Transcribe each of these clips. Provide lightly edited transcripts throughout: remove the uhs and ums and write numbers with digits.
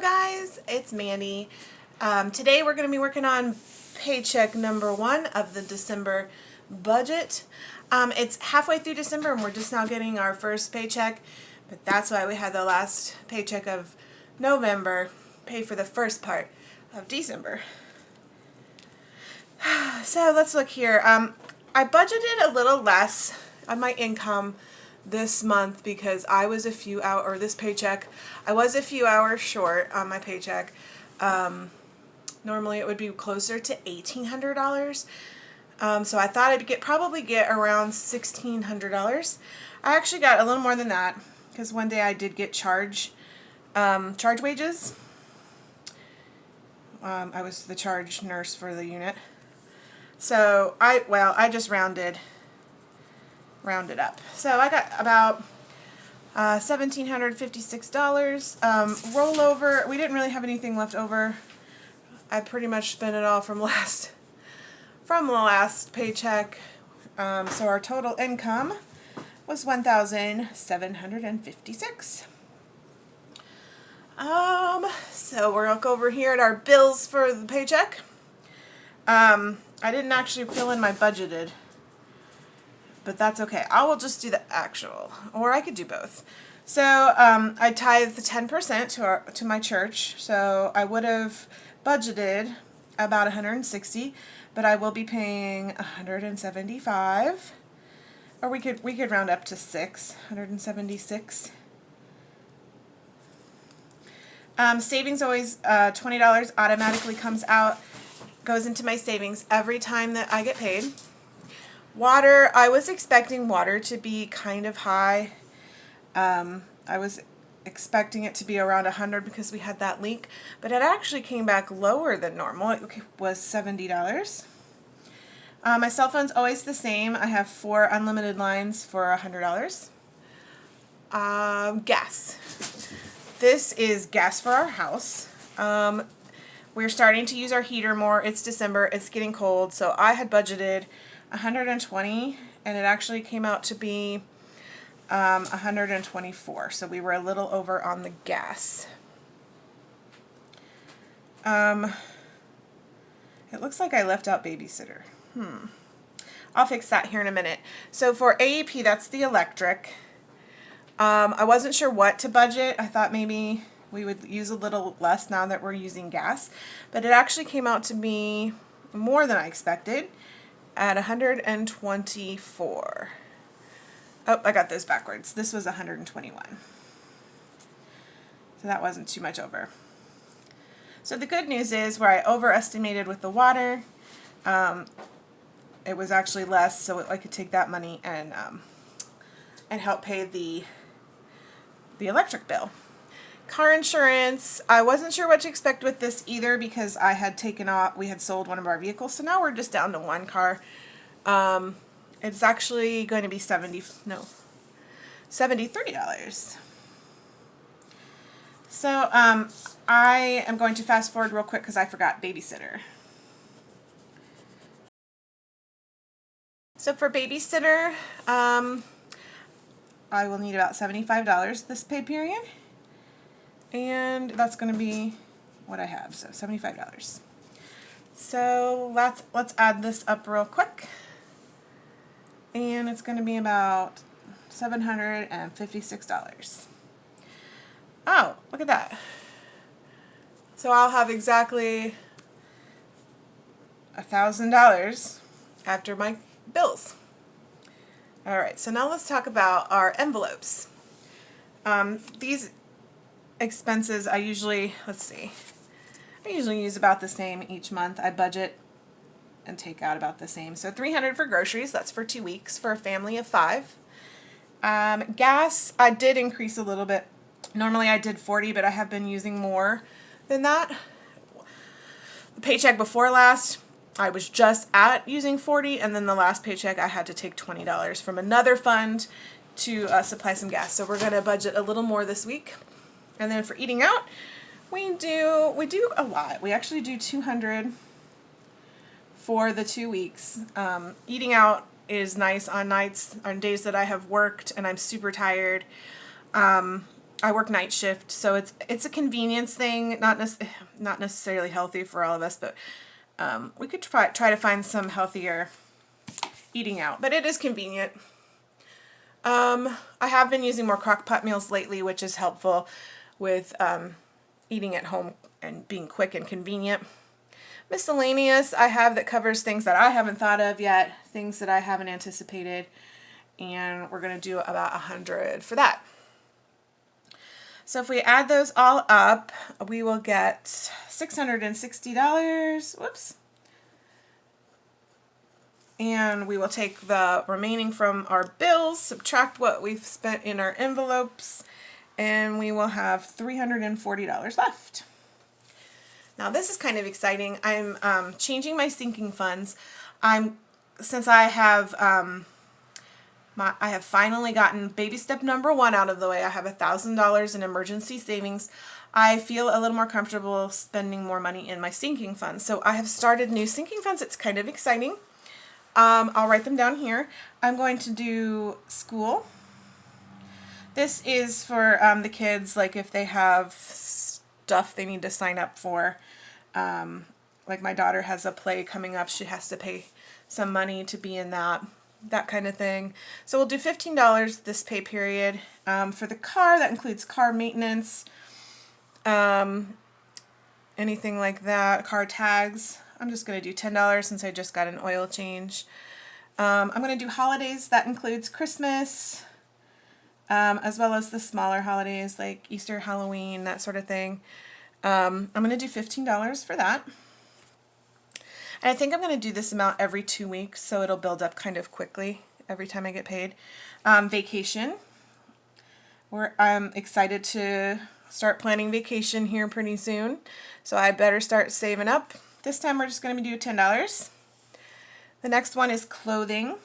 Hello guys, it's Mandy. Today we're going to be working on paycheck number 1 of the December budget. It's halfway through December and we're just now getting our first paycheck, but that's why we had the last paycheck of November pay for the first part of December. So let's look here. I budgeted a little less on my income this month because I was a few hours, or this paycheck, I was a few hours short on my paycheck. Normally it would be closer to $1,800. So I thought I'd probably get around $1,600. I actually got a little more than that because one day I did get charge wages. I was the charge nurse for the unit. So I just rounded up. So I got about $1,756. Rollover, we didn't really have anything left over. I pretty much spent it all from the last paycheck. So our total income was $1,756. So we're going to go over here at our bills for the paycheck. I didn't actually fill in my budgeted, but that's okay. I will just do the actual, or I could do both. So I tithe the 10% to my church, so I would have budgeted about 160, but I will be paying 175, or we could round up to 176. Savings always $20 automatically goes into my savings every time that I get paid. Water, I was expecting water to be kind of high. I was expecting it to be around 100 because we had that leak, but it actually came back lower than normal. It was $70. My cell phone's always the same. I have 4 unlimited lines for $100. Gas. This is gas for our house. We're starting to use our heater more. It's December. It's getting cold, so I had budgeted 120, and it actually came out to be 124, so we were a little over on the gas. It looks like I left out babysitter. I'll fix that here in a minute. So for AEP, that's the electric. I wasn't sure what to budget. I thought maybe we would use a little less now that we're using gas, but it actually came out to be more than I expected at 124. Oh, I got those backwards. This was 121. So that wasn't too much over. So the good news is where I overestimated with the water, it was actually less, so I could take that money and help pay the electric bill. Car insurance, I wasn't sure what to expect with this either because we had sold one of our vehicles, so now we're just down to one car. It's actually going to be $73. So I am going to fast forward real quick because I forgot babysitter. So for babysitter, I will need about $75 this pay period. And that's going to be what I have, so $75. So let's add this up real quick. And it's going to be about $756. Oh, look at that. So I'll have exactly $1,000 after my bills. Alright, so now let's talk about our envelopes. These expenses I usually use about the same each month. I budget and take out about the same. So $300 for groceries, that's for 2 weeks for a family of 5. Gas, I did increase a little bit. Normally I did $40, but I have been using more than that. The paycheck before last, I was just at using $40, and then the last paycheck I had to take $20 from another fund to supply some gas. So we're going to budget a little more this week. And then for eating out, we do a lot. We actually do $200 for the 2 weeks. Eating out is nice on days that I have worked and I'm super tired. I work night shift, so it's a convenience thing, not necessarily healthy for all of us, but we could try to find some healthier eating out, but it is convenient. I have been using more crock pot meals lately, which is helpful with eating at home and being quick and convenient. Miscellaneous I have that covers things that I haven't thought of yet, things that I haven't anticipated, and we're going to do about 100 for that. So if we add those all up, we will get $660. Whoops. And we will take the remaining from our bills, subtract what we've spent in our envelopes, and we will have $340 left. Now this is kind of exciting. I'm changing my sinking funds. Since I have I have finally gotten baby step number 1 out of the way. I have $1,000 in emergency savings. I feel a little more comfortable spending more money in my sinking funds. So I have started new sinking funds. It's kind of exciting. I'll write them down here. I'm going to do school. This is for the kids, like if they have stuff they need to sign up for. Like my daughter has a play coming up. She has to pay some money to be in that kind of thing. So we'll do $15 this pay period. For the car, that includes car maintenance, anything like that, car tags. I'm just going to do $10 since I just got an oil change. I'm going to do holidays. That includes Christmas, as well as the smaller holidays like Easter, Halloween, that sort of thing. I'm going to do $15 for that. And I think I'm going to do this amount every 2 weeks, so it'll build up kind of quickly every time I get paid. Vacation. I'm excited to start planning vacation here pretty soon, so I better start saving up. This time we're just going to do $10. The next one is clothing.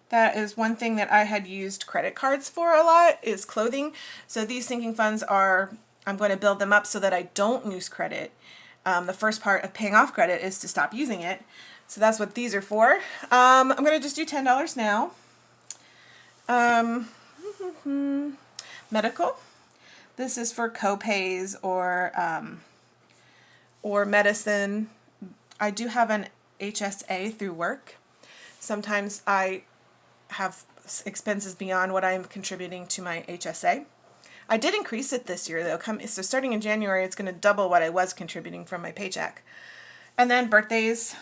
That is one thing that I had used credit cards for a lot, is clothing. So these sinking funds are, I'm going to build them up so that I don't use credit. The first part of paying off credit is to stop using it. So that's what these are for. I'm going to just do $10 now. Medical. This is for co-pays or medicine. I do have an HSA through work. Sometimes I have expenses beyond what I'm contributing to my HSA. I did increase it this year though. So starting in January, it's going to double what I was contributing from my paycheck. And then birthdays.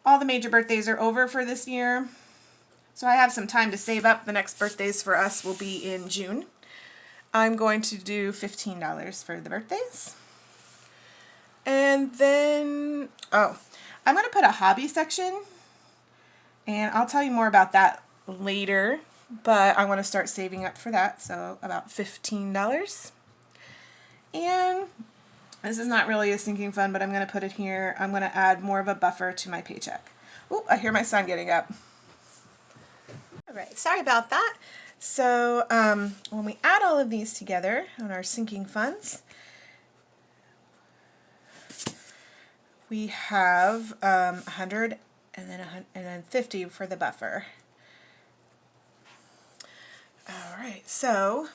All the major birthdays are over for this year. So I have some time to save up. The next birthdays for us will be in June. I'm going to do $15 for the birthdays. And then, I'm going to put a hobby section. And I'll tell you more about that later. But I want to start saving up for that, so about $15. And this is not really a sinking fund, but I'm going to put it here. I'm going to add more of a buffer to my paycheck. Oh, I hear my son getting up. All right, sorry about that. So when we add all of these together on our sinking funds, we have 100 and then 50 for the buffer. Alright, so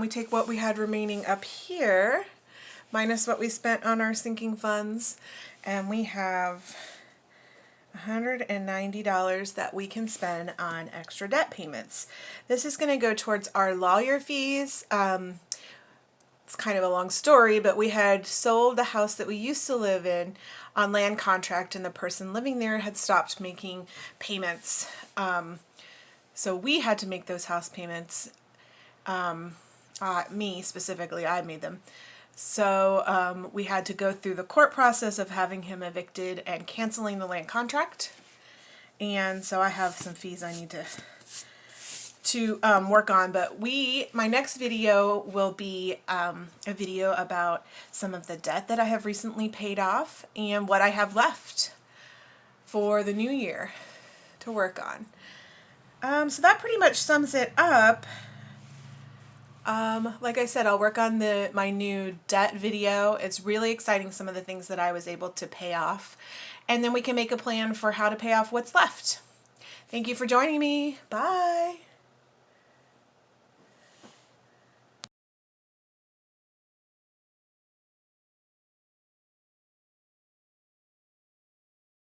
we take what we had remaining up here minus what we spent on our sinking funds, and we have $190 that we can spend on extra debt payments. This is going to go towards our lawyer fees. It's kind of a long story, but we had sold the house that we used to live in on land contract, and the person living there had stopped making payments. So we had to make those house payments. Me specifically, I made them. So we had to go through the court process of having him evicted and canceling the land contract. And so I have some fees I need to work on. But my next video will be a video about some of the debt that I have recently paid off and what I have left for the new year to work on. So that pretty much sums it up. Like I said, I'll work on my new debt video. It's really exciting, some of the things that I was able to pay off. And then we can make a plan for how to pay off what's left. Thank you for joining me. Bye.